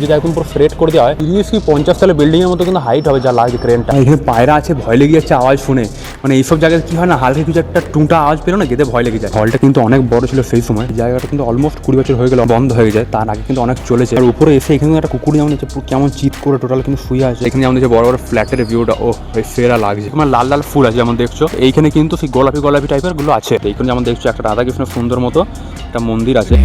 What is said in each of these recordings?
যদি একদম পুরো স্ট্রেট করে দেওয়া হয় 30 কি 50 তলা বিল্ডিংয়ের মতো কিন্তু হাইট হবে যা লাগছে ক্রেনটা। এখানে পায়রা আছে, ভয় লেগে যাচ্ছে আওয়াজ শুনে। মানে এইসব জায়গায় কি হয় না, হালকা কিছু একটা টুঁটা আওয়াজ পেলো না, যেতে ভয় লেগে যায়। হলটা কিন্তু অনেক বড় ছিল সেই সময়, জায়গাটা কিন্তু অলমোস্ট 20 বছর হয়ে গেল বন্ধ হয়ে যায়, তার আগে কিন্তু অনেক চলেছে। আর উপরে এসে এখানে একটা কুকুর যেমন হচ্ছে কেমন চিৎ করে টোটাল কিন্তু শুয়ে আছে। এখানে যেমন হচ্ছে বড় বড় ফ্ল্যাটের ভিউটা ও সেরা লাগছে। আমার লাল লাল ফুল আছে যেমন দেখছো, এইখানে কিন্তু সেই গোলাপি গোলাপি টাইপের গুলো আছে। এইখানে যেমন দেখছো একটা রাধাকৃষ্ণ সুন্দর মতো একটা মন্দির আছে।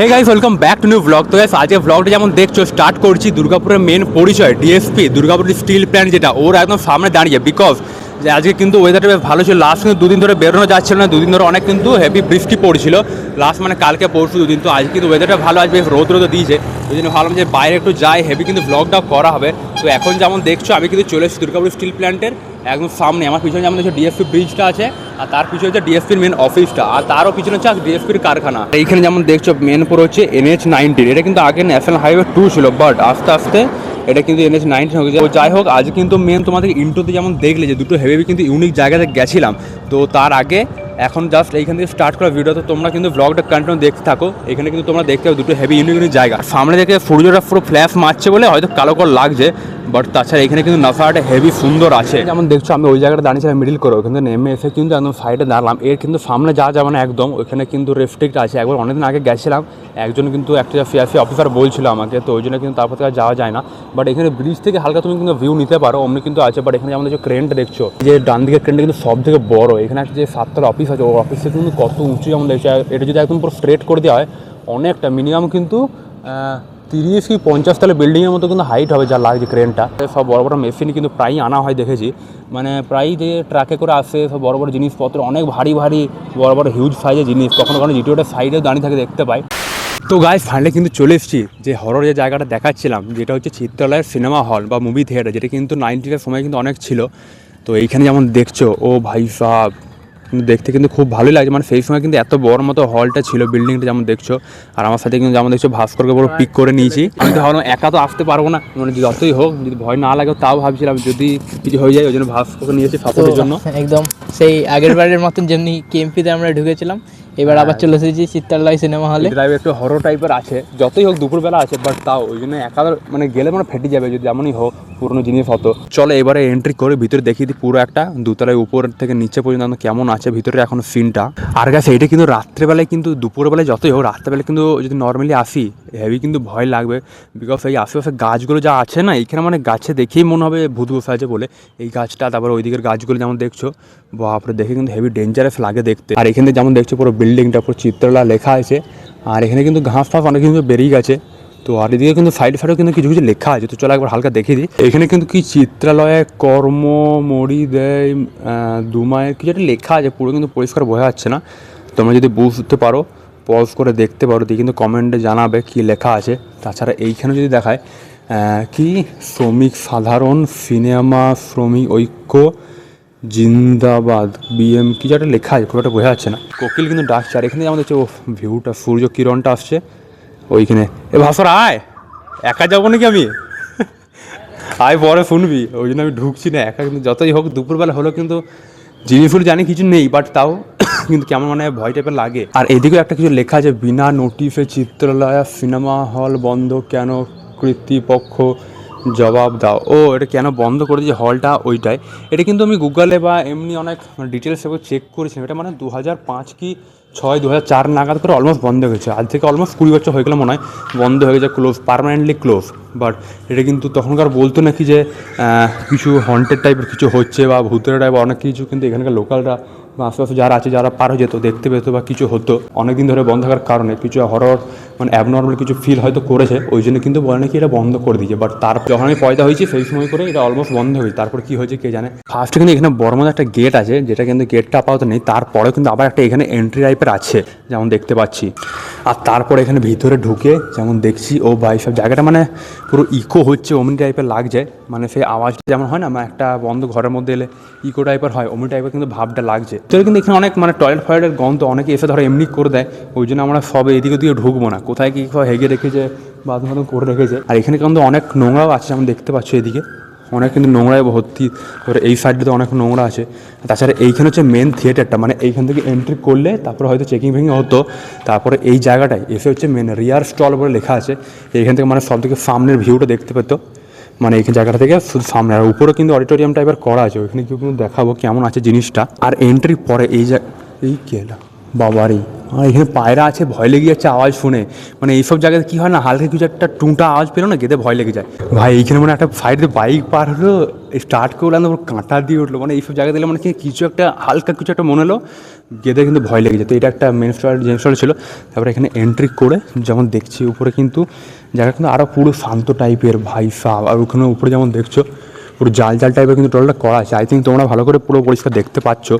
Hey guys, welcome back to new blog. তো গাইস আজকে ব্লগটা যেমন দেখছো স্টার্ট করছি দুর্গাপুরের মেন পরিচয় ডিএসপি দুর্গাপুর স্টিল প্ল্যান্ট, যেটা ওর একদম সামনে দাঁড়িয়ে। বিকজ যে আজকে কিন্তু ওয়েদারটা বেশ ভালো ছিল। লাস্ট কিন্তু দুদিন ধরে বেরোনো যাচ্ছিল না, দুদিন ধরে অনেক কিন্তু হেভি বৃষ্টি পড়ছিল লাস্ট, মানে কালকে পরশু দুদিন। তো আজকে কিন্তু ওয়েদারটা ভালো, আজ বেশ রোদ দিয়েছে, ওই জন্য ভাবলাম যে বাইরে একটু যাই, হেভি কিন্তু ব্লগটা করা হবে। তো এখন যেমন দেখছো আমি কিন্তু চলে এসেছি দুর্গাপুর স্টিল প্ল্যান্টের একদম সামনে। আমার পিছনে যেমন দেখছো ডিএসপি ব্রিজটা আছে, আর তার পিছনে হচ্ছে ডিএসপির মেন অফিসটা, আর তারও পিছনে হচ্ছে ডিএসপির কারখানা। এইখানে যেমন দেখছো মেন পুরো হচ্ছে NH-19। এটা কিন্তু আগে ন্যাশনাল হাইওয়ে 2 ছিল, বাট আস্তে আস্তে এটা কিন্তু NH-19 হয়ে গেছে। যাই হোক, আজ কিন্তু মেন তোমাদের ইন্ট্রোতে যেমন দেখলে যে দুটো হেভি কিন্তু ইউনিক জায়গাতে গেছিলাম। তো তার আগে এখন জাস্ট এইখান থেকে স্টার্ট করা ভিডিও, তো তোমরা কিন্তু ব্লগটা কন্টিনিউ দেখতে থাকো। এখানে কিন্তু তোমরা দেখতে পাবে দুটো হেভি ইউনিক জায়গা। সামনে থেকে সূর্যটা পুরো ফ্ল্যাশ মারছে বলে হয়তো কালো কালো লাগছে, বাট তাছাড়া এখানে কিন্তু নাজারাটা হেভি সুন্দর আছে। যেমন দেখছো আমি ওই জায়গাটা দাঁড়িয়েছিলাম মিডিল করে, ওখানে নেমে এসে কিন্তু একদম সাইডে দাঁড়ালাম। এর কিন্তু সামনে যাওয়া যাবে না একদম, ওইখানে কিন্তু রেস্ট্রিক্ট আছে। একবার অনেকদিন আগে গেছিলাম, একজন কিন্তু একটা সিআরপি অফিসার বলছিল আমাকে, তো ওই জন্য কিন্তু তারপর থেকে যাওয়া যায় না। বাট এখানে ব্রিজ থেকে হালকা তুমি কিন্তু ভিউ নিতে পারো, অমনি কিন্তু আছে। বাট এখানে যেমন দেখছো ক্রেনটা দেখছো, যে ডান দিকের ক্রেনটা কিন্তু সব থেকে বড়। এখানে একটা যে 7 তলা অফিস আছে, ও অফিসে কিন্তু কত উঁচু যেমন দেখছো। এটা যদি একদম পুরো স্ট্রেট করে দেওয়া হয় অনেকটা, মিনিমাম কিন্তু 30 কি 50 তলা বিল্ডিংয়ের মতো কিন্তু হাইট হবে যা লাগছে ক্রেনটা। সব বড় বড় মেশিন কিন্তু প্রায়ই আনা হয় দেখেছি, মানে প্রায়ই যে ট্রাকে করে আসে সব বড় বড় জিনিসপত্র, অনেক ভারী ভারী বড় বড় হিউজ সাইজের জিনিস। কখনো কখনো জিটিওটা সাইডে দাঁড়িয়ে থাকে দেখতে পাই। তো গাইস ফাইনালি কিন্তু চলে এসেছি যে হরর যে জায়গাটা দেখাচ্ছিলাম, যেটা হচ্ছে চিত্রালয়ের সিনেমা হল বা মুভি থিয়েটার, যেটা কিন্তু 90s সময় কিন্তু অনেক ছিল। তো এইখানে যেমন দেখছো, ও ভাই সাব কিন্তু দেখতে কিন্তু খুব ভালোই লাগছে। মানে সেই সময় কিন্তু এত বড় মতো হলটা ছিল, বিল্ডিংটা যেমন দেখছো। আর আমার সাথে কিন্তু যেমন দেখছো ভাস্করকে বড় পিক করে নিয়েছি। আমি তো ভাবলাম একা তো আসতে পারবো না, মানে যতই হোক যদি ভয় না লাগে তাও ভাবছিলাম যদি কিছু হয়ে যায়, ওই জন্য ভাস্করকে নিয়েছি সাপোর্টের জন্য। একদম সেই আগের বারের মতন যেমনি কেএমপিতে আমরা ঢুকেছিলাম, এবার আবার চলে এসেছি চিত্রালয় সিনেমা হলে। ড্রাইভ একটু হরর টাইপের আছে, যতই হোক দুপুরবেলা আছে, বাট তাও ওই জন্য একা মানে গেলে মানে ফেটে যাবে যদি যেমনই হোক পুরোনো জিনিস হতো। চলো এবারে এন্ট্রি করে ভিতরে দেখিয়ে দিই পুরো একটা দোতলায় উপর থেকে নিচে পর্যন্ত কেমন আছে ভিতরে এখন সিনটা। আর গাছ এইটা কিন্তু রাত্রেবেলায় কিন্তু দুপুরবেলায় যতই হোক রাত্রেবেলায় কিন্তু যদি নর্মালি আসি হেভি কিন্তু ভয় লাগবে। বিকজ এই আশেপাশে গাছগুলো যা আছে না, এইখানে মানে গাছে দেখেই মনে হবে ভূত বসে আছে বলে। এই গাছটা, তারপরে ওই দিকের গাছগুলো যেমন দেখছো, বাপরে দেখে কিন্তু হেভি ডেঞ্জারাস লাগে দেখতে। আর এখানে যেমন দেখছো পুরো বিল্ডিংটা পুরো চিত্রলা লেখা আছে, আর এখানে কিন্তু ঘাস ফাঁস অনেক কিন্তু বেরিয়ে গেছে। তো আর এদিকে কিন্তু সাইড সাইডেও কিন্তু কিছু কিছু লেখা আছে, তো চলো একবার হালকা দেখিয়ে দিই। এখানে কিন্তু কি চিত্রালয়ে কর্ম মরি দেয় দুমায়ের কিছু একটা লেখা আছে, পুরো কিন্তু পরিষ্কার বোঝা যাচ্ছে না। তোমরা যদি বুঝতে পারো পজ করে দেখতে পারো, দিয়ে কিন্তু কমেন্টে জানাবে কি লেখা আছে। তাছাড়া এইখানে যদি দেখায় কি শ্রমিক সাধারণ সিনেমা শ্রমিক ঐক্য জিন্দাবাদ BM কিছু একটা লেখা আছে, খুব একটা বোঝা যাচ্ছে না। কোকিল কিন্তু ডাকছে। আর এখানে যেমন দেখছো ভিউটা, সূর্য কিরণটা আসছে ওইখানে। এ ভাস্কর আয়, একা যাবো নাকি আমি? আয় পরে শুনবি, ওই জন্য আমি ঢুকছি না একা। কিন্তু যতই হোক দুপুরবেলা হলো কিন্তু জিনিসগুলো জানি কিছু নেই, বাট তাও কিন্তু কেমন মানে ভয় টাইপের লাগে। আর এদিকেও একটা কিছু লেখা আছে, বিনা নোটিশে চিত্রালয় সিনেমা হল বন্ধ কেন, কর্তৃপক্ষ জবাব দাও। ও এটা কেন বন্ধ করে দিয়েছে হলটা ওইটাই। এটা কিন্তু আমি গুগলে বা এমনি অনেক ডিটেলস এবার চেক করেছিলাম। এটা মানে 2005 কি 6 2004 নাগাদ করে অলমোস্ট বন্ধ হয়ে গেছে। আজ থেকে অলমোস্ট 20 বছর হয়ে গেল মনে হয় বন্ধ হয়ে গেছে, ক্লোজ, পার্মানেন্টলি ক্লোজ। বাট এটা কিন্তু তখনকার বলতো নাকি যে কিছু হন্টেড টাইপের কিছু হচ্ছে বা ভূতের টাইপ অনেক কিছু, কিন্তু এখানকার লোকালরা বা আশেপাশে যারা আছে যারা পার হয়ে যেত দেখতে পেতো বা কিছু হতো। অনেকদিন ধরে বন্ধ থাকার কারণে কিছু হরর মানে অ্যাবনর্মাল কিছু ফিল হয়তো করেছে, ওই জন্য কিন্তু বলে নাকি এটা বন্ধ করে দিয়েছে। বাট তার যখন আমি পয়দা হয়েছি সেই সময় করে এটা অলমোস্ট বন্ধ হয়েছে। তারপর কি হয়েছে কে জানে। ফার্স্টে কিন্তু এখানে বড় মতো একটা গেট আছে, যেটা কিন্তু গেটটা আপাতত নেই। তারপরে কিন্তু আবার একটা এখানে এন্ট্রি টাইপের আছে যেমন দেখতে পাচ্ছি। আর তারপরে এখানে ভিতরে ঢুকে যেমন দেখছি, ও ভাই সব জায়গাটা মানে পুরো ইকো হচ্ছে অমনি টাইপের লাগছে। মানে সেই আওয়াজটা যেমন হয় না, মানে একটা বন্ধ ঘরের মধ্যে এলে ইকো টাইপের হয়, অমনি টাইপের কিন্তু ভাবটা লাগছে। তো কিন্তু এখানে অনেক মানে টয়লেট ফয়লেটের গন্ধ অনেকে এসে ধরো এমনি করে দেয়, ওই জন্য আমরা সব এদিকে ওদিকে ঢুকবো না। কোথায় কি হেগে রেখেছে বাথরুম করে রেখেছে। আর এখানে কিন্তু অনেক নোংরাও আছে যেমন দেখতে পাচ্ছ এদিকে অনেক কিন্তু নোংরায় ভর্তি। তারপরে এই সাইডটাতে অনেক নোংরা আছে। তাছাড়া এইখানে হচ্ছে মেন থিয়েটারটা, মানে এইখান থেকে এন্ট্রি করলে তারপরে হয়তো চেকিং ফেকিং হতো। তারপরে এই জায়গাটায় এসে হচ্ছে মেন রিয়ার স্টল বলে লেখা আছে। এইখান থেকে মানে সব থেকে সামনের ভিউটা দেখতে পেতো, মানে এই জায়গাটা থেকে শুধু সামনে। আর উপরে কিন্তু অডিটোরিয়াম টাইপের করা আছে, ওইখানে কেউ কিন্তু দেখাবো কেমন আছে জিনিসটা। আর এন্ট্রি পরে এই কেলা বাবারই, আর এখানে পায়রা আছে, ভয় লেগে যাচ্ছে আওয়াজ শুনে। মানে এইসব জায়গায় কী হয় না, হালকা কিছু একটা টুঁটা আওয়াজ পেলো না, গেতে ভয় লেগে যায় ভাই। এইখানে মানে একটা সাইড দিয়ে বাইক পার হলো, স্টার্ট করলো না, কাঁটা দিয়ে উঠলো। মানে এইসব জায়গা দিলে মানে কিছু একটা হালকা কিছু একটা মনে হলো, গেতে কিন্তু ভয় লেগে যেত। এটা একটা মেন স্টল জেন্টস স্টল ছিল। তারপরে এখানে এন্ট্রি করে যেমন দেখছি উপরে কিন্তু জায়গা কিন্তু আরও পুরো শান্ত টাইপের ভাই সাহ। আর ওখানে উপরে যেমন দেখছো পুরো জাল জাল টাইপের কিন্তু টোটালটা করা আছে। আই থিঙ্ক তোমরা ভালো করে পুরো পরিষ্কার দেখতে পাচ্ছ।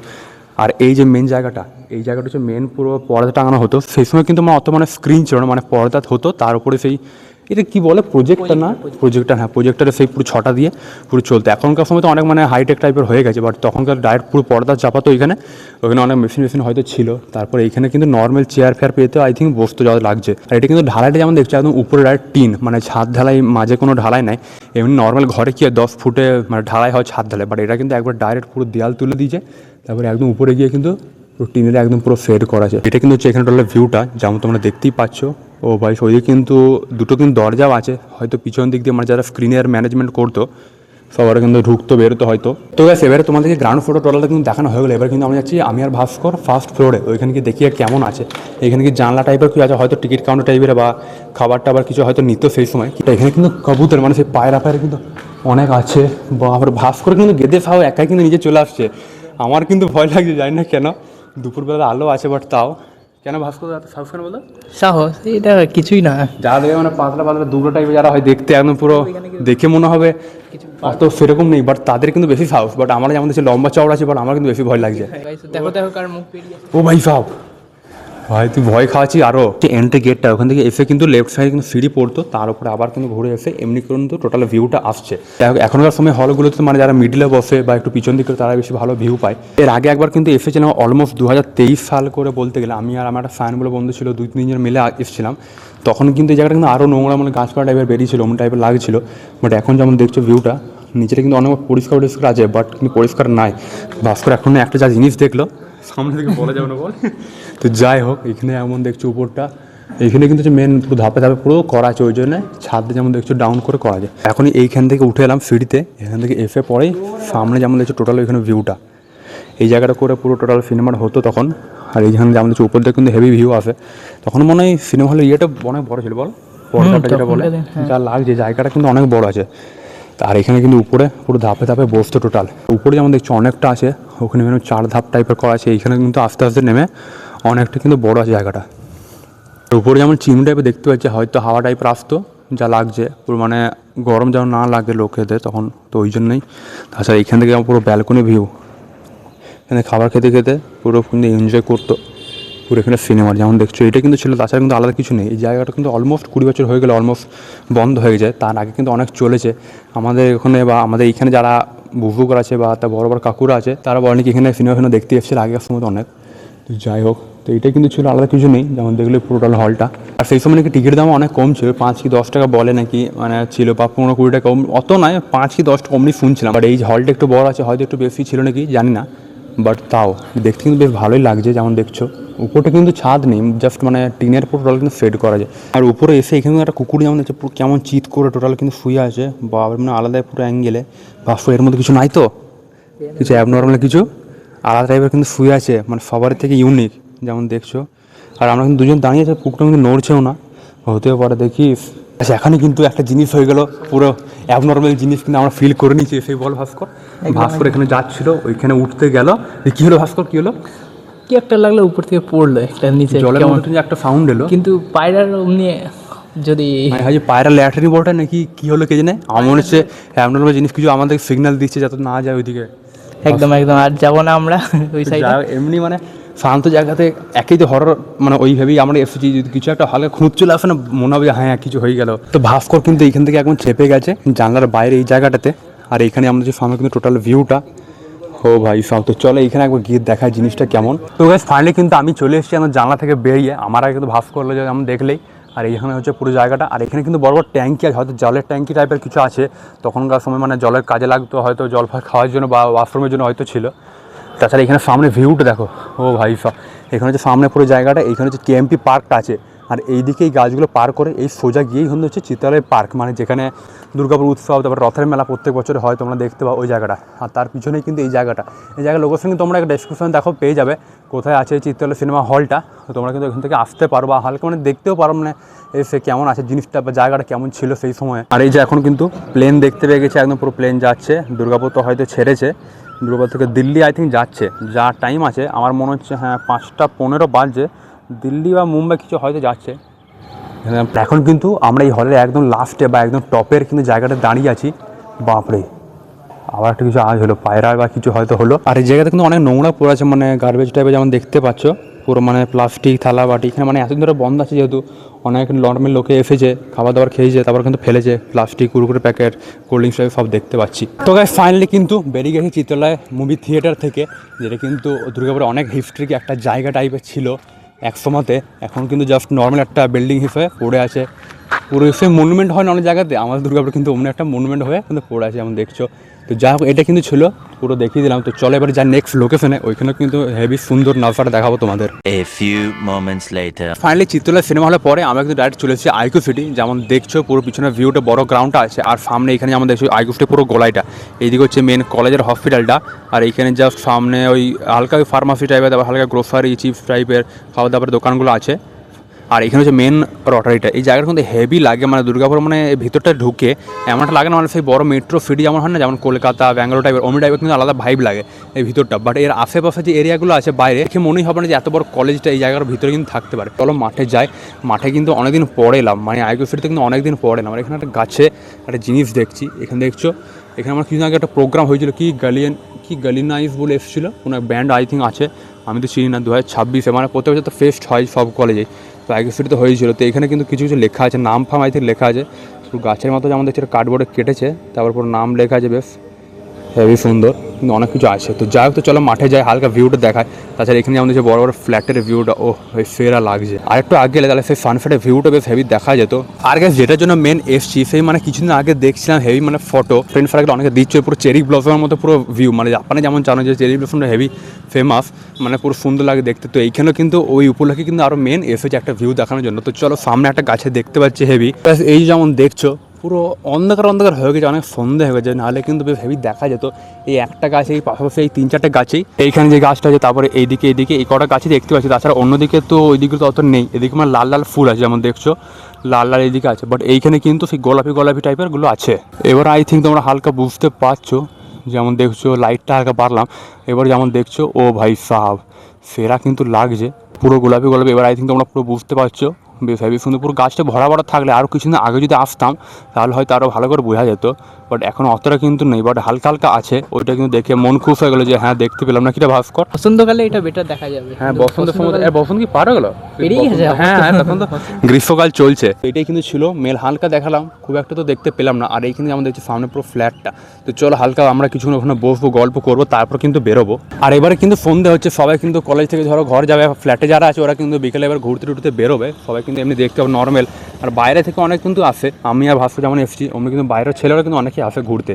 আর এই যে মেন জায়গাটা, এই জায়গাটা হচ্ছে মেন পুরো পর্দা টাঙানো হতো। সেই সময় কিন্তু অত মানে স্ক্রিন ছিল না, মানে পর্দা হতো, তার উপরে সেই এটা কী বলে প্রজেক্টর না, প্রজেক্টর, হ্যাঁ প্রজেক্টরে সেই পুরো ছটা দিয়ে পুরো চলতো। এখনকার সময় তো অনেক মানে হাইটেক টাইপের হয়ে গেছে, বাট তখনকার ডাইরেক্ট পুরো পর্দা চাপাতো ওইখানে অনেক মেশিন হয়তো ছিল। তারপরে এইখানে কিন্তু নর্মাল চেয়ার ফেয়ার পেতে আই থিঙ্ক বসতে যা লাগছে। আর এটা কিন্তু ঢালাইটা যেমন দেখছি একদম উপরে ডাইরেক্ট টিন, মানে ছাদ ঢালাই, মাঝে কোনো ঢালাই নাই। এমনি নর্মাল ঘরে কি 10 ফুটে মানে ঢালাই হয় ছাদ ঢালাই, বাট এটা কিন্তু একবার ডাইরেক্ট পুরো দেয়াল তুলে দিয়েছে। তারপরে একদম উপরে গিয়ে কিন্তু পুরো টিনের একদম পুরো সেট করা আছে। এটা কিন্তু হচ্ছে এখানে টোটাল ভিউটা যেমন তোমরা দেখতেই পাচ্ছ। ও ভাই ওইদিকে কিন্তু দুটো কিন্তু দরজাও আছে, হয়তো পিছন দিক দিয়ে মানে যারা স্ক্রিনের ম্যানেজমেন্ট করতো সবার কিন্তু ঢুকতো বেরোতো হয়তো। তো গ্যাস এবারে তোমাদেরকে গ্রাউন্ড ফ্লোর টোটালটা কিন্তু দেখানো হয়ে গেলো। এবার কিন্তু আমরা যাচ্ছি আমি আর ভাস্কর ফার্স্ট ফ্লোরে, ওইখানে কি দেখিয়ে কেমন আছে। এখানে কি জানলা টাইপের কিছু আছে, হয়তো টিকিট কাউন্টার টাইপের বা খাবার টাবার কিছু হয়তো নিত সেই সময়। এখানে কিন্তু কবুতর মানে সেই পায়রা কিন্তু অনেক আছে। বা আবার ভাস্কর কিন্তু গেদে ফাও একাই কিন্তু নিজে চলে আসছে। আমার কিন্তু ভয় লাগছে, জানি না কেন। দুপুরবেলা আলো আছে বাট তাও কেন ভাস্কর এত সাহস কেন বলতো? সাহস এটা কিছুই না, যারা দেখে মানে পাতলা পাতলা দুটো টাইপের যারা হয় দেখতে একদম পুরো দেখে মনে হবে অত সেরকম নেই, বাট তাদের কিন্তু বেশি সাহস। বাট আমরা যেমন দেখছি লম্বা চওড়া আছে, বাট আমার কিন্তু বেশি ভয় লাগছে। দেখো দেখো কার মুখ পেরিয়ে ও ভাই সাহ, ভাই তুই ভয় খাওয়াচ্ছি আরও। এন্ট্রি গেটটা ওখান থেকে এসে কিন্তু লেফট সাইডে কিন্তু সিঁড়ি পড়তো, তার উপরে আবার কিন্তু ঘুরে এসে এমনি কিন্তু টোটাল ভিউটা আসছে। এখনকার সময় হলগুলোতে মানে যারা মিডিলে বসে বা একটু পিছন দিকে তারা বেশি ভালো ভিউ পায়। এর আগে একবার কিন্তু এসেছিলাম অলমোস্ট 2023 সাল করে বলতে গেলে। আমি আর আমার একটা ফ্যান বলে বন্ধু ছিল, 2-3 জন মিলে এসেছিলাম। তখন কিন্তু এই জায়গাটা কিন্তু আরও নোংরা মানে গাছপালা টাইপের বেরিয়েছিল, অন্য টাইপের লাগছিল। বাট এখন যেমন দেখছো ভিউটা নিচেটা কিন্তু অনেক পরিষ্কার আছে, বাট কিন্তু পরিষ্কার নাই। ভাস্কর এখন একটা যা জিনিস দেখলো সামনে থেকে বলা যাবে না বল। তো যাই হোক, এখানে এমন দেখছো উপরটা, এইখানে কিন্তু মেন পুরো ধাপে ধাপে পুরো করা আছে, ওই জন্য ছাদে যেমন দেখছো ডাউন করে করা যায়। এখন এইখান থেকে উঠে এলাম সিঁড়িতে, এখান থেকে এসে পরেই সামনে যেমন দেখছো টোটাল ওইখানে ভিউটা, এই জায়গাটা করে পুরো টোটাল সিনেমার হতো তখন। আর এইখানে যেমন দেখছো উপর থেকে কিন্তু হেভি ভিউ আসে। তখন মনে হয় সিনেমা হলের ইয়েটা অনেক বড় ছিল বল, পর্দাটা যেটা বলে, যা লাগছে জায়গাটা কিন্তু অনেক বড় আছে। আর এখানে কিন্তু উপরে পুরো ধাপে ধাপে বসতো টোটাল। উপরে যেমন দেখছো অনেকটা আছে, ওখানে কিন্তু 4 ধাপ টাইপের করা আছে। এইখানে কিন্তু আস্তে আস্তে নেমে অনেকটা কিন্তু বড় আছে জায়গাটা। উপরে যেমন চিমনি টাইপের দেখতে পাচ্ছি, হয়তো হাওয়া টাইপের আসতো, যা লাগছে পুরো মানে গরম যেন না লাগে লোকেদের তখন, তো ওই জন্যই। তাছাড়া এইখান থেকে পুরো ব্যালকনি ভিউ, এখানে খাবার খেতে খেতে পুরো কিন্তু এনজয় করতো পুরো এখানে সিনেমার যেমন দেখছো এটা কিন্তু ছিল। তাছাড়া কিন্তু আলাদা কিছু নেই। এই জায়গাটা কিন্তু অলমোস্ট 20 বছর হয়ে গেলে অলমোস্ট বন্ধ হয়ে যায়। তার আগে কিন্তু অনেক চলেছে আমাদের ওখানে, বা আমাদের এইখানে যারা বুবুকর আছে বা তার বড় বড় কাকুরা আছে, তারা বলেন কি এখানে সিনেমা দেখতে এসেছিল আগের সময় অনেক। তো যাই হোক, তো এটা কিন্তু ছিল, আলাদা কিছু নেই। যেমন দেখলে পুরো টোটাল হলটা। আর সেই সময় নাকি টিকিটের দাম অনেক কম ছিল, 5 কি 10 টাকা বলে নাকি মানে ছিল, বা 15-20 টাকা কম, অত নয় 5 কি 10 টাকা অমনি শুনছিলাম। বাট এই হলটা একটু বড় আছে, হয়তো একটু বেশি ছিল নাকি জানি না, বাট তাও দেখতে কিন্তু বেশ ভালোই লাগছে। যেমন দেখছো উপরটা কিন্তু ছাদ নেই, জাস্ট মানে টিনের পুরো টোটাল কিন্তু সেট করা যায়। আর উপরে এসে এখানে একটা কুকুর যেমন দেখছে পুরো কেমন চিৎ করে টোটাল কিন্তু শুয়ে আছে, বা মানে আলাদা পুরো অ্যাঙ্গেলে, বা এর মধ্যে কিছু নাই তো, কিছু অ্যাবনর্মাল কিছু আলাদা টাইপের কিন্তু শুয়ে আছে, মানে সবার থেকে ইউনিক যেমন দেখছো। আর আমরা কিন্তু দুজন দাঁড়িয়ে আছে, কুকুরটা কিন্তু নড়ছেও না, হতেও পারে দেখিস। আচ্ছা, এখানে কিন্তু একটা জিনিস হয়ে গেল, পুরো অ্যাবনর্মাল জিনিস কিন্তু আমরা ফিল করে নিচ্ছি। সেই বল ভাস্কর এখানে যাচ্ছিল, ওইখানে উঠতে গেল, কী হলো ভাস্কর, কী হলো? কি একটা লাগলো, উপর থেকে পড়লো একটা নিচে, জলের মধ্যে একটা সাউন্ড এলো, কিন্তু পায়রার অমনি যদি পায়রা ল্যাটারি বলটা নাকি কী হলো কে জানে। আমার মনে হচ্ছে অ্যাবনর্মাল জিনিস কিছু আমাদের সিগন্যাল দিচ্ছে যাতে না যায় ওইদিকে। একদম একদম, আর যাবো না আমরা ওই সাইডে। এমনি মানে শান্ত জায়গাতে একই তো হরর, মানে ওইভাবেই আমরা এসেছি। যদি কিছু একটা হালকা খুঁজ চলে আসে না, মনে হবে হ্যাঁ কিছু হয়ে গেল। তো ভাস্কর কিন্তু এইখান থেকে এখন চেপে গেছে জানলার বাইরে এই জায়গাটাতে। আর এইখানে আমাদের যে সামনে কিন্তু টোটাল ভিউটা, ও ভাই সব। তো চলো এইখানে একবার গিয়ে দেখায় জিনিসটা কেমন। তো গাইস ফাইনালি কিন্তু আমি চলে এসেছি আমার জানলা থেকে বেরিয়ে। আমার আগে কিন্তু ভাস্কর হলো যে আমি দেখলেই, আর এইখানে হচ্ছে পুরো জায়গাটা। আর এখানে কিন্তু বড় বড় ট্যাঙ্কি আছে, হয়তো জলের ট্যাঙ্কি টাইপের কিছু আছে, তখনকার সময় মানে জলের কাজে লাগতো, হয়তো জল খাওয়ার জন্য বা ওয়াশরুমের জন্য হয়তো ছিল। তাছাড়া এখানে সামনে ভিউটা দেখো, ও ভাই এখানে হচ্ছে সামনে পুরো জায়গাটা, এইখানে হচ্ছে কেএমপি পার্কটা আছে। আর এইদিকে এই গাছগুলো পার করে এই সোজা গিয়েই হচ্ছে চিত্রালয় পার্ক, মানে যেখানে দুর্গাপুর উৎসব, তারপর রথের মেলা প্রত্যেক বছর হয়, তোমরা দেখতে পাও ওই জায়গাটা। আর তার পিছনেই কিন্তু এই জায়গাটা, এই জায়গার লোকেশন কিন্তু তোমরা একটা ডেসক্রিপশন দেখো পেয়ে যাবে কোথায় আছে এই চিত্রালয় সিনেমা হলটা। তো তোমরা কিন্তু এখান থেকে আসতে পারো বা হালকা মানে দেখতেও পারো, মানে এসে কেমন আছে জিনিসটা বা জায়গাটা কেমন ছিল সেই সময়। আর এই যে এখন কিন্তু প্লেন দেখতে পেয়ে গেছে, একদম পুরো প্লেন যাচ্ছে। দুর্গাপুর তো হয়তো ছেড়েছে, দুর্গাপুর থেকে দিল্লি আই থিঙ্ক যাচ্ছে, যা টাইম আছে আমার মনে হচ্ছে হ্যাঁ 5:15 বাজছে, দিল্লি বা মুম্বাই কিছু হয়তো যাচ্ছে। এখন কিন্তু আমরা এই হলের একদম লাস্টে বা একদম টপের কিন্তু জায়গাটা দাঁড়িয়ে আছি। বাপরে, আবার একটা কিছু আওয়াজ হলো, পায়রা বা কিছু হয়তো হলো। আর এই জায়গাতে কিন্তু অনেক নোংরা পড়ে আছে, মানে গার্বেজ টাইপের, যেমন দেখতে পাচ্ছ পুরো মানে প্লাস্টিক থালা বাটি। এখানে মানে এতদিন ধরে বন্ধ আছে, যেহেতু অনেক নর্মাল লোকে এসেছে, খাবার দাবার খেয়েছে, তারপর কিন্তু ফেলেছে plastic, Kurkure packet, cold drinks সব দেখতে পাচ্ছি। তো গাইস ফাইনালি কিন্তু বেরিয়ে গেছি চিত্রালয় মুভি থিয়েটার থেকে, যেটা কিন্তু দুর্গাপুরে অনেক হিস্ট্রিক একটা জায়গা টাইপের ছিল এক সময়তে। এখন কিন্তু জাস্ট নর্মাল একটা বিল্ডিং হিসেবে পড়ে আছে। পুরো সে মনুমেন্ট হয় না অনেক জায়গাতে, আমাদের দুর্গাপুরে কিন্তু অন্য একটা মনুমেন্ট হয়ে কিন্তু পড়ে আছে, যেমন দেখছো। তো যাই হোক, এটা কিন্তু ছিল, পুরো দেখিয়ে দিলাম। তো চলো এবার যা নেক্সট লোকেশনে, ওইখানে কিন্তু হেভি সুন্দর নাজারা দেখাবো তোমাদের। A few moments later. Finally Chitralaya cinema হলের পরে আমরা কিন্তু ডাইরেক্ট চলে এসেছি আইকিউ সিটি। যেমন দেখছো পুরো পিছনের ভিউটা, বড় গ্রাউন্ডটা আছে, আর সামনে এখানে যেমন দেখছো আইকিউ সিটি পুরো গোলাইটা। এইদিকে হচ্ছে মেন কলেজের হসপিটালটা, আর এইখানে জাস্ট সামনে ওই হালকা ফার্মাসি টাইপের, তারপর হালকা গ্রোসারি চিপস টাইপের খাওয়া দাওয়ার দোকানগুলো আছে। আর এখানে হচ্ছে মেন রটারিটা। এই জায়গাটা কিন্তু হেভি লাগে, মানে দুর্গাপুর মানে ভিতরটা ঢুকে এমনটা লাগে না, মানে সেই বড় মেট্রো সিটি যেমন হয় না, যেমন কলকাতা ব্যাঙ্গালোর টাইপের, অমনি টাইপের কিন্তু আলাদা ভাইব লাগে এই ভিতরটা। বাট এর আশেপাশে যে এরিয়াগুলো আছে বাইরে, দেখে মনেই হবে না যে এত বড় কলেজটা এই জায়গার ভিতরে কিন্তু থাকতে পারে। চলো মাঠে যাই। মাঠে কিন্তু অনেকদিন পরে এলাম, মানে আইকিউ সিটিতে কিন্তু অনেকদিন পরে এলাম। আর এখানে একটা গাছে একটা জিনিস দেখছি, এখানে দেখছো এখানে আমার কিছুদিন আগে একটা প্রোগ্রাম হয়েছিল, কি গালিনাইজ বলে এসেছিলো কোনো ব্যান্ড আই থিঙ্ক আছে, আমি তো চিনি না। 2026-এ মানে প্রত্যেক বছর তো ফেস্ট হয় সব কলেজে, তো আইকিউ সিটিতে হয়েছিল। তো এখানে কিন্তু কিছু কিছু লেখা আছে, নাম ফাম আই থিঙ্ক লেখা আছে, পুরো গাছের মতো যেমন দেখছি কার্ডবোর্ডে কেটেছে, তারপর পুরো নাম লেখা আছে, বেশ হেভি সুন্দর, কিন্তু অনেক কিছু আছে। তো যাই হোক, তো চলো মাঠে যাই, হালকা ভিউটা দেখায়। তাছাড়া এখানে যেমন দেখছি বড় বড় ফ্ল্যাটের ভিউটা, ও সেরা লাগছে। আর একটু আগে গেলে তাহলে সেই সানসেটের ভিউটা বেশ হেভি দেখা যেত। আর গ্যাস যেটার জন্য মেন এসছি, সেই মানে কিছুদিন আগে দেখছিলাম হেভি মানে ফটো ফ্রেন্ড সার্কেল অনেকে দিচ্ছে, পুরো চেরি ব্লসমের মতো পুরো ভিউ, মানে জাপানে যেমন জানো যে চেরি ব্লসমটা হেভি ফেমাস, মানে পুরো সুন্দর লাগে দেখতে। তো এইখানেও কিন্তু ওই উপলক্ষে কিন্তু আরও মেন এসেছে একটা ভিউ দেখানোর জন্য। তো চলো সামনে একটা গাছে দেখতে পাচ্ছি হেভি, এই যেমন দেখছো পুরো অন্ধকার অন্ধকার হয়ে গেছে, অনেক সন্ধে হয়ে গেছে, নাহলে কিন্তু বেশ হেভি দেখা যেত। এই একটা গাছ, এই পাশাপাশি এই 3-4টে গাছেই, এইখানে যে গাছটা আছে, তারপরে এইদিকে এই কটা গাছই দেখতে পাচ্ছি। তাছাড়া অন্যদিকে তো ওইদিকে তো অত নেই, এদিকে মানে লাল লাল ফুল আছে, যেমন দেখছো লাল লাল এইদিকে আছে, বাট এইখানে কিন্তু সেই গোলাপি গোলাপি টাইপেরগুলো আছে। এবার আই থিঙ্ক তোমরা হালকা বুঝতে পারছো, যেমন দেখছো লাইটটা হালকা বাড়লাম, এবার যেমন দেখছো ও ভাই সাহাব সেরা কিন্তু লাগছে, পুরো গোলাপি গোলাপি। এবার আই থিঙ্ক তোমরা পুরো বুঝতে পারছো, বেশ হেভি সুন্দর। পুরো গাছটা ভরা ভরা থাকলে আরও কিছুদিন আগে যদি আসতাম তাহলে হয়তো আরও ভালো করে বোঝা যেত, বাট এখন অতটা কিন্তু নেই, বাট হালকা হালকা আছে। ওইটা কিন্তু দেখে মন খুশ হয়ে গেলো যে হ্যাঁ দেখতে পেলাম না, কিটা ভাস্কর। বসন্তকালে এটা বেটার দেখা যাবে। হ্যাঁ বসন্তের সময়, বসন্ত কি পার হয়ে গেলো, পেরিয়ে গেছে। হ্যাঁ হ্যাঁ তখন তো গ্রীষ্মকাল চলছে। এটাই কিন্তু ছিল মেল, হালকা দেখালাম, খুব একটা তো দেখতে পেলাম না। আর এইখানে যেমন দেখছি সামনে পুরো ফ্ল্যাটটা। তো চলো হালকা আমরা কিছুক্ষণ ওখানে বসবো, গল্প করবো, তারপর কিন্তু বেরোবো। আর এবারে কিন্তু সন্ধে হচ্ছে, সবাই কিন্তু কলেজ থেকে ধরো ঘর যাবে, ফ্ল্যাটে যারা আছে ওরা কিন্তু বিকেলে এবার ঘুরতে টুরতে বেরোবে, সবাই কিন্তু এমনি দেখতে হবে নর্মাল। আর বাইরে থেকে অনেক কিন্তু আসে, আমি আর ভাস্কর যেমন এসেছি, অমনি কিন্তু বাইরের ছেলেরা কিন্তু অনেকেই আসে ঘুরতে।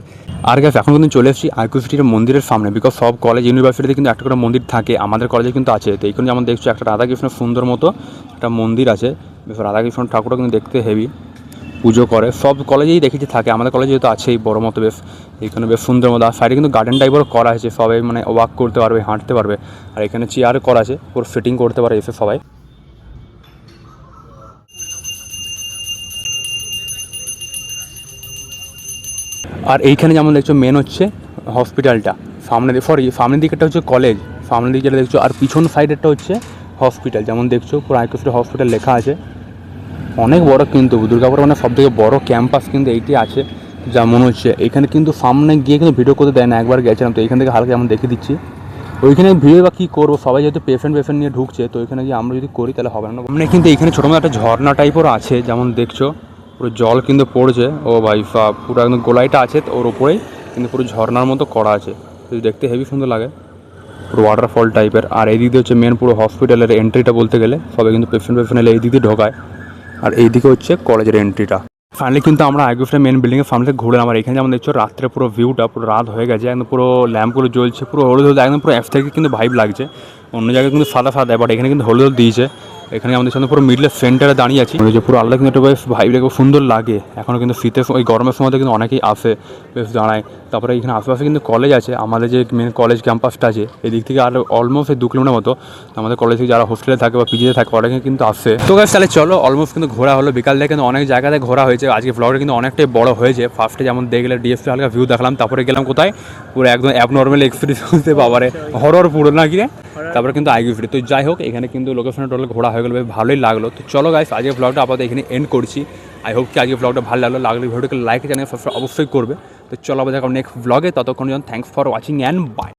আর গ্যাস এখন কিন্তু চলে এসেছি আইকিউ সিটির মন্দিরের সামনে, বিকজ সব কলেজ ইউনিভার্সিটিতে কিন্তু একটা করে মন্দির থাকে, আমাদের কলেজে কিন্তু আছে। তো এইখানে যেমন দেখছো একটা রাধাকৃষ্ণ সুন্দর মতো একটা মন্দির আছে, বেশ রাধাকৃষ্ণ ঠাকুরও কিন্তু দেখতে হেভি, পুজো করে, সব কলেজেই দেখেছি থাকে, আমাদের কলেজে তো আছেই বড় মতো বেশ, এইখানে বেশ সুন্দর মতো। আর সাইডে কিন্তু গার্ডেন টাইপেরও করা আছে, সবাই মানে ওয়াক করতে পারবে, হাঁটতে পারবে। আর এখানে চেয়ার করা আছে, পুরো ফিটিং করতে পারে এসে সবাই। আর এইখানে যেমন দেখছো মেন হচ্ছে হসপিটালটা, সামনের দিকেটা হচ্ছে কলেজ, সামনের দিকে যেটা দেখছো, আর পিছন সাইডেরটা হচ্ছে হসপিটাল। যেমন দেখছো পুরো আইকিউ সিটি হসপিটাল লেখা আছে, অনেক বড় কিন্তু দুর্গাপুর মানে সবথেকে বড় ক্যাম্পাস কিন্তু এইটি আছে যা মনে হচ্ছে। এখানে কিন্তু সামনে গিয়ে কিন্তু ভিডিও করতে দেয় না, একবার গেছিলাম তো এখান থেকে হালকা যেমন দেখে দিচ্ছি। ওইখানে ভিডিও বা কী করবো, সবাই যেহেতু পেশেন্ট নিয়ে ঢুকছে, তো ওইখানে গিয়ে আমরা যদি করি তাহলে হবে না। মানে কিন্তু এখানে ছোটো মতো একটা ঝর্ণা টাইপেরও আছে, যেমন দেখছো পুরো জল কিন্তু পড়ছে, ও ভাই পুরো একদম গোলাইটা আছে, তো ওর ওপরেই কিন্তু পুরো ঝর্ণার মতো করা আছে, তো দেখতে হেভি সুন্দর লাগে, পুরো ওয়াটারফল টাইপের। আর এই দিক দিয়ে হচ্ছে মেন পুরো হসপিটালের এন্ট্রিটা বলতে গেলে, সবাই কিন্তু পেশেন্ট এলে এই দিক দিয়ে ঢোকায়। আর এইদিকে হচ্ছে কলেজের এন্ট্রিটা। ফাইনালি কিন্তু আমরা আইগুফের মেন বিল্ডিংয়ের সামনে থেকে ঘুরলাম। আর এখানে যেমন দেখছো রাত্রে পুরো ভিউটা পুরো রাত হয়ে গেছে, একদম পুরো ল্যাম্পগুলো জ্বলছে, পুরো হলুদ হলুদ, একদম পুরো অ্যাপ থেকে কিন্তু ভাইব লাগছে। অন্য জায়গায় কিন্তু সাদা সাদা, বাট এখানে কিন্তু হলুদ হলুদ দিয়েছে। এখানে আমাদের সামনে পুরো মিডলের সেন্টারে দাঁড়িয়ে আছি, যে পুরো আল্লাহ কিন্তু একটা বেশ ভাইব খুব সুন্দর লাগে। এখনও কিন্তু শীতের ওই গরমের সময় কিন্তু অনেকেই আসে, বেশ দাঁড়ায়। তারপরে এখানে আশেপাশে কিন্তু কলেজ আছে, আমাদের যে মেন কলেজ ক্যাম্পাসটা আছে এদিক থেকে আর অলমোস্ট 2 কিলোমিটার মতো আমাদের কলেজ থেকে যারা হোস্টেলে থাকে বা পিজিতে থাকে অনেকে কিন্তু আসে। তো গাইস তাহলে চলো, অলমোস্ট কিন্তু ঘোরা হলো, বিকাল থেকে কিন্তু অনেক জায়গাতে ঘোরা হয়েছে। আজকে ব্লগটা কিন্তু অনেকটাই বড় হয়েছে। ফার্স্টে যেমন দেখলে ডিএসপি হালকা ভিউ দেখলাম, তারপরে গেলাম কোথায়, পুরো একদম অ্যাবনর্মাল এক্সপিরিয়েন্স হতে পারে, হরর পুরো না কি রে। তারপরে কিন্তু আইগুফি। তো যাই হোক, এখানে কিন্তু লোকেশনে টোটাল ঘোরা হয়ে গেলো, বেশ ভালোই লাগলো। তো চলো গাইস, আজকে ব্লগটা আপাতত এখানে এন্ড করছি। আই হোপ কি আজকে ব্লগটা ভালো লাগলে ভিডিওকে লাইক চ্যানেল সাবস্ক্রাইব অবশ্যই করবে। তো চলো আবার দেখা নেক্সট ব্লগে, ততক্ষণ thanks for watching and by.